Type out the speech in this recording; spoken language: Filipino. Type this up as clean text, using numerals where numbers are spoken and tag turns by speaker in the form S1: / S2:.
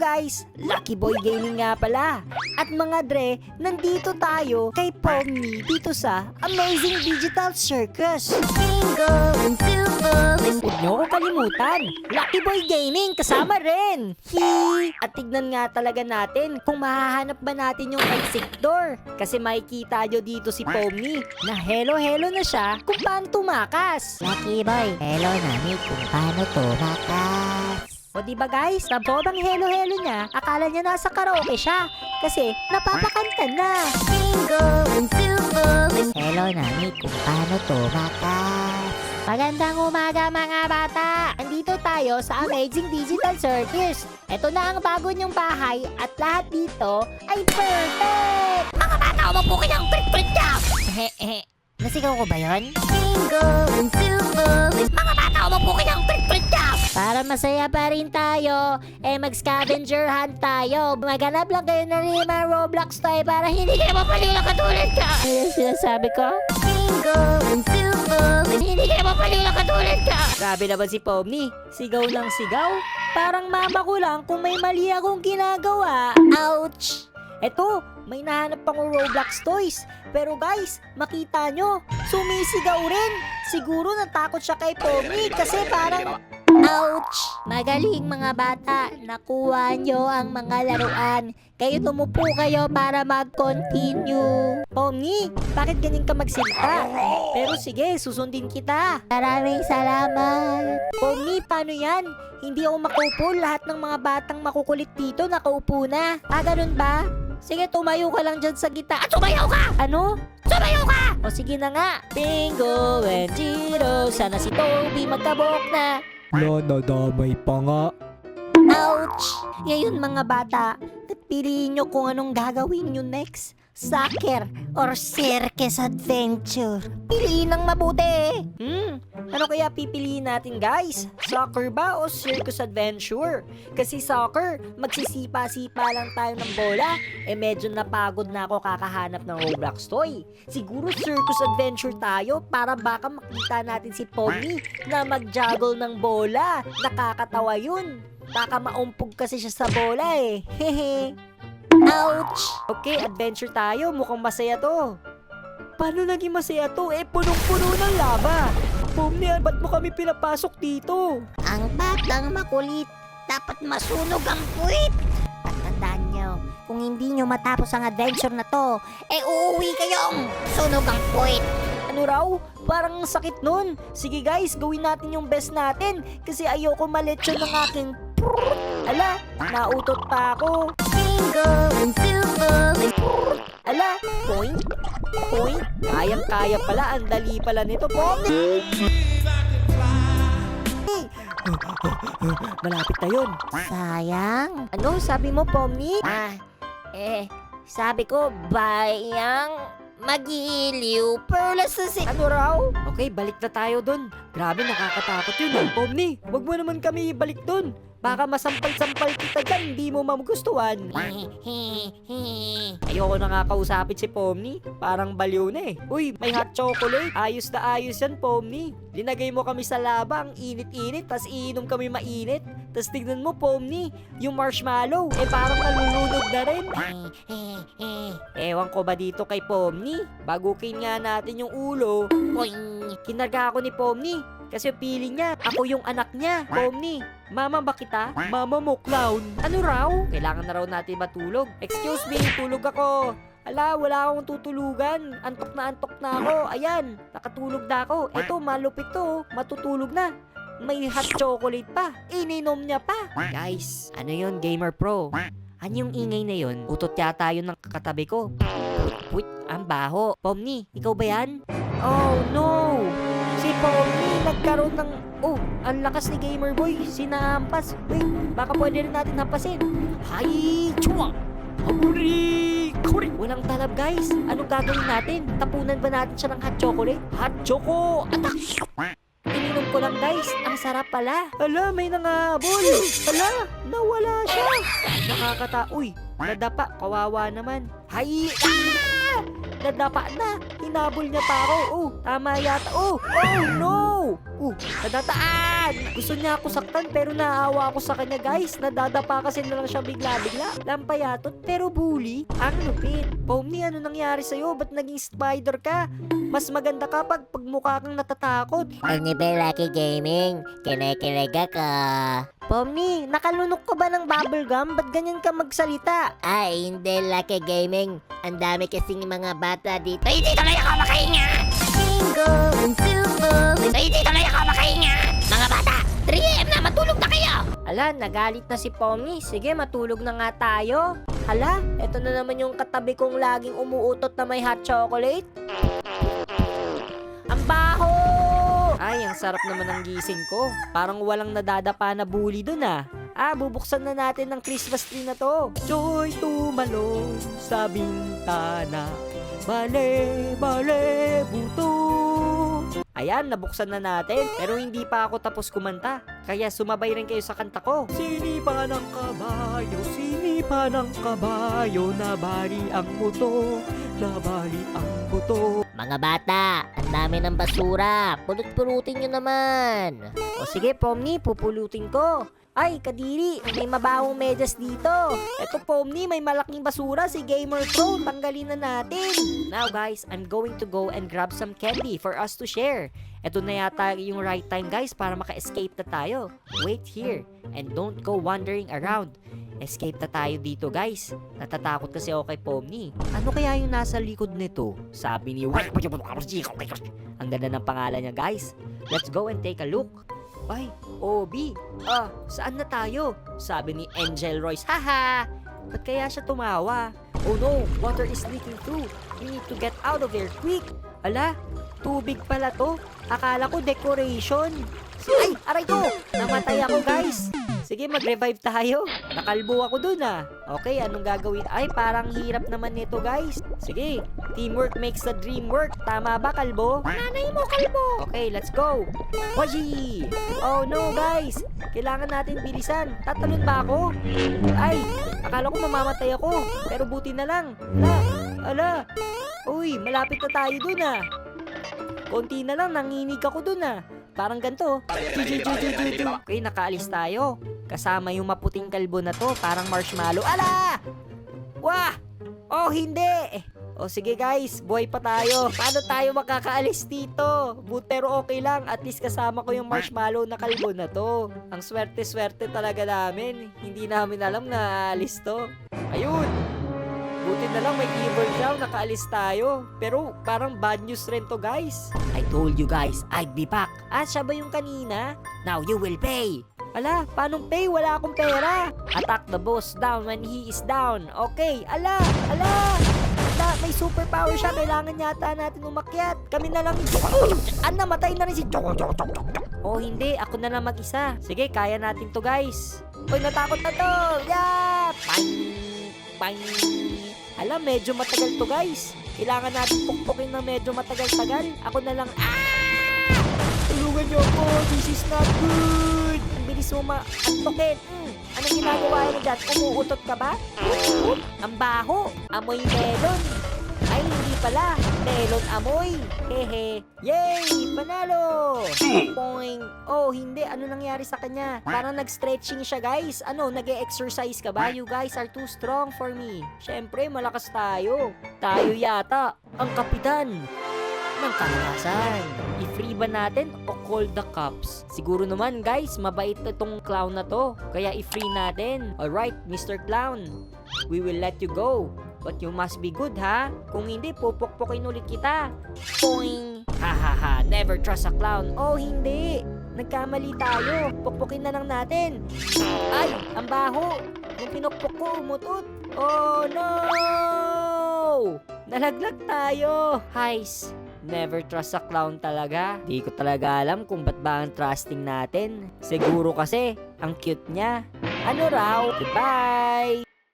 S1: guys, Lucky Boy Gaming nga pala. At mga dre, nandito tayo kay Pomni dito sa Amazing Digital Circus. Huwag niyo ko kalimutan, Lucky Boy Gaming kasama rin. At tignan nga talaga natin kung mahahanap ba natin yung exit door. Kasi makikita nyo dito si Pomni na hello na siya kung paano tumakas.
S2: Lucky Boy, hello namin kung paano tumakas.
S1: O diba guys, sa sobrang hello niya, akala niya nasa karaoke siya. Kasi napapakanta na.
S2: Hello namin kung paano tumakas.
S1: Magandang umaga mga bata! Andito tayo sa Amazing Digital Circus. Ito na ang bago niyong bahay at lahat dito ay perfect!
S2: Mga bata, umupo kayong prit-prit niya! Nasigaw ko ba yun? Mga bata, umupo kayong prit-prit niya!
S1: Para masaya pa rin tayo, mag-scavenger hunt tayo. Maghanap lang kayo ng mga Roblox toy para hindi kayo mapalula katulad ka. Ano sinasabi ko? Hindi kayo mapalula katulad ka. Grabe naman si Pomni. Sigaw ng sigaw. Parang mama ko lang kung may mali akong ginagawa. Ouch! Eto, may nahanap akong Roblox toys. Pero guys, makita nyo, sumisigaw rin. Siguro natakot siya kay Pomni kasi parang... Ouch! Magaling mga bata, nakuha nyo ang mga laruan. Kayo tumupo kayo para mag-continue. Pomni, bakit ganing ka magsilta? Pero sige, susundin kita.
S2: Maraming salamat.
S1: Pomni, paano yan? Hindi ako makaupo, lahat ng mga batang makukulit dito nakaupo na. Ganun ba? Sige, tumayo ka lang dyan sa gitna. At sumayaw ka! Ano?
S2: Sumayaw ka!
S1: O sige na nga. Bingo and Giro, sana si Toby magkabok na.
S3: Nadamay pa nga.
S1: Ouch! Ngayon mga bata, piliin nyo kung anong gagawin nyo next. Soccer or circus adventure. Piliin ng mabuti. Ano kaya pipiliin natin guys? Soccer ba o circus adventure? Kasi soccer, magsisipa-sipa lang tayo ng bola. Medyo napagod na ako kakahanap ng Roblox toy. Siguro circus adventure tayo para baka makita natin si Pomni na mag-juggle ng bola. Nakakatawa yun. Baka maumpog kasi siya sa bola Hehe. Ouch! Okay, adventure tayo. Mukhang masaya to. Paano naging masaya to? Punong-puno ng lava. Pomni, ba't mo kami pinapasok dito?
S2: Ang batang makulit, dapat masunog ang puwit. Patandaan nyo, kung hindi nyo matapos ang adventure na to, uuwi kayong sunog ang puwit.
S1: Ano raw? Parang sakit nun. Sige guys, gawin natin yung best natin kasi ayoko malechon ng aking Ala, nautot pa ako. Ala, point. Kayang-kaya pala, ang dali pala nito, Pomni. Malapit na yun.
S2: Sayang.
S1: Ano sabi mo, Pomni?
S2: Sabi ko, bayang mag-iiliw, perlas na si...
S1: Ano raw? Okay, balik na tayo dun. Grabe, nakakatakot yun. Pomni, wag mo naman kami ibalik dun. Baka masampal-sampal kita dyan, hindi mo magustuhan. Ayoko na nga kausapin si Pomni. Parang baliw na Uy, may hot chocolate. Ayos na ayos yan, Pomni. Linagay mo kami sa laba, ang init-init, tas iinom kami mainit. Tas tignan mo, Pomni, yung marshmallow, parang nalulunod na rin. Ewan ko ba dito kay Pomni? Bagukin nga natin yung ulo. Kinarga ako ni Pomni. Kasi feeling niya, ako yung anak niya. Pomni, mama ba kita? Mama mo, clown. Ano raw? Kailangan na raw natin matulog. Excuse me, tulog ako. Ala, wala akong tutulugan. Antok na ako. Ayan, nakatulog na ako. Eto, malupit to. Matutulog na. May hot chocolate pa. Ininom niya pa. Guys, ano yun, Gamer Pro? Ano yung ingay na yun? Utot yata yun ng katabi ko. Wait, ang baho. Pomni, ikaw ba yan? Oh, no! Si Pomni nagkaroon ng... Oh, ang lakas ni Gamer Boy. Sinahampas. Wait, baka pwede rin natin hampasin. Hay! Chua! Huri! Kuri! Walang talab guys. Anong gagawin natin? Tapunan ba natin siya ng hot chocolate? Hot choco! Atak! Ininom ko lang guys. Ang sarap pala. Ala, may nangahabol. Ala, nawala siya. Uy, nadapa. Kawawa naman. Hay! Ah! Nadapa na. hinabol niya pa ako. Oh, tama yata. Oh no! Nadataan! Gusto niya ako saktan pero naawa ako sa kanya guys. Nadadapa kasi na lang siya bigla-bigla. Lampayatot pero bully. Ang lupit. Pomni, ano nangyari sa'yo? Ba't naging spider ka? Mas maganda ka pag mukha kang natatakot.
S2: Ano ba, Lucky Gaming? Kinikilig ako.
S1: Pomni, nakalunok ka ba ng bubblegum? Ba't ganyan ka magsalita?
S2: Ay, hindi, Lucky Gaming. Ang dami kasing mga bata dito. Hindi tuloy ako makahinga! Single and silver. Hindi tuloy ako makahinga! Mga bata, 3 AM na, matulog na kayo!
S1: Ala, nagalit na si Pomni. Sige, matulog na nga tayo. Hala, eto na naman yung katabi kong laging umuutot na may hot chocolate. Ang baho! Ay, ang sarap naman ng gising ko. Parang walang nadadapa na bully dun ah. Bubuksan na natin ng Christmas tree na to. Joy tumalon sa bintana. Bale, bale, buto. Ayan, nabuksan na natin. Pero hindi pa ako tapos kumanta. Kaya sumabay rin kayo sa kanta ko. Sinipa ng kabayo, nabali ang buto, nabali ang buto.
S2: Mga bata, ang dami ng basura. Pulot-pulutin nyo naman.
S1: O sige, Pomni, pupulutin ko. Ay, Kadiri, may mabawong medyas dito. Eto, Pomni, may malaking basura si Gamer Pro. Tanggalin na natin. Now, guys, I'm going to go and grab some candy for us to share. Eto na yata yung right time, guys, para maka-escape na tayo. Wait here and don't go wandering around. Escape na tayo dito, guys. Natatakot kasi ako kay Pomni. Ano kaya yung nasa likod nito? Sabi ni... Ang ganda ng pangalan niya, guys. Let's go and take a look. Ay, Obi, saan na tayo? Sabi ni Angel Royce, haha! Ba't kaya siya tumawa? Oh no, water is leaking through. We need to get out of here quick. Ala, tubig pala to. Akala ko decoration. Ay, aray ko! Namatay ako, guys. Sige, mag-revive tayo. Nakalbo ako dun ah. Okay, anong gagawin? Ay, parang hirap naman nito, guys. Sige, teamwork makes the dream work. Tama ba, kalbo?
S2: Nanay mo, kalbo!
S1: Okay, let's go. Waji! Oh no, guys. Kailangan natin bilisan. Tatalon ba ako? Ay, akala ko mamamatay ako. Pero buti na lang. Ala. Uy, malapit na tayo dun ah. Konti na lang, nanginig ako dun ah. Parang ganito. Okay, nakaalis tayo. Kasama yung maputing kalbo na to. Parang marshmallow. Ala! Wah! Oh, hindi! O sige guys, buhay pa tayo. Paano tayo makakaalis dito? Pero okay lang, at least kasama ko yung marshmallow na kalbo na to. Ang swerte-swerte talaga namin. Hindi namin alam na aalis to. Ayun! Buti na lang may evil daw, nakaalis tayo. Pero parang bad news rin to, guys. I told you guys, I'd be back. Siya ba yung kanina? Now you will pay. Ala, paanong pay? Wala akong pera. Attack the boss down when he is down. Okay, ala. May superpower siya. Kailangan yata natin umakyat. Kami na lang. Namatay na rin si Oh, hindi. Ako na lang mag-isa. Sige, kaya natin to, guys. Uy, natakot na to. Yeah! Bang! Alam, medyo matagal to, guys. Kailangan natin pukpukin na medyo matagal-tagal. Ako na lang. Tulungan niyo ako. This is not good. Ang bilis mo ma-antokin. Anong ginagawa niyo dyan? Umuutot ka ba? Ang baho. Amoy melon. Ay, hindi pala. Melon amoy. Hehe. Yay! Panalo! Boing. Oh, hindi. Ano nangyari sa kanya? Parang nag-stretching siya, guys. Ano, nag-e-exercise ka ba? You guys are too strong for me. Syempre, malakas tayo. Tayo yata ang kapitan ng kalakasan. I-free ba natin o call the cops? Siguro naman, guys, mabait na tong clown na to. Kaya i-free natin. Alright, Mr. Clown. We will let you go. But you must be good, ha? Kung hindi, pupukpukin ulit kita. Poing! Ha, never trust a clown. Oh, hindi. Nagkamali tayo. Pukpukin na lang natin. Ay, ang baho. Yung pinukpok ko, umutot. Oh, no! Nalaglag tayo. Heis, never trust a clown talaga. Di ko talaga alam kung ba't ba ang trusting natin. Siguro kasi, ang cute niya. Ano raw? Goodbye!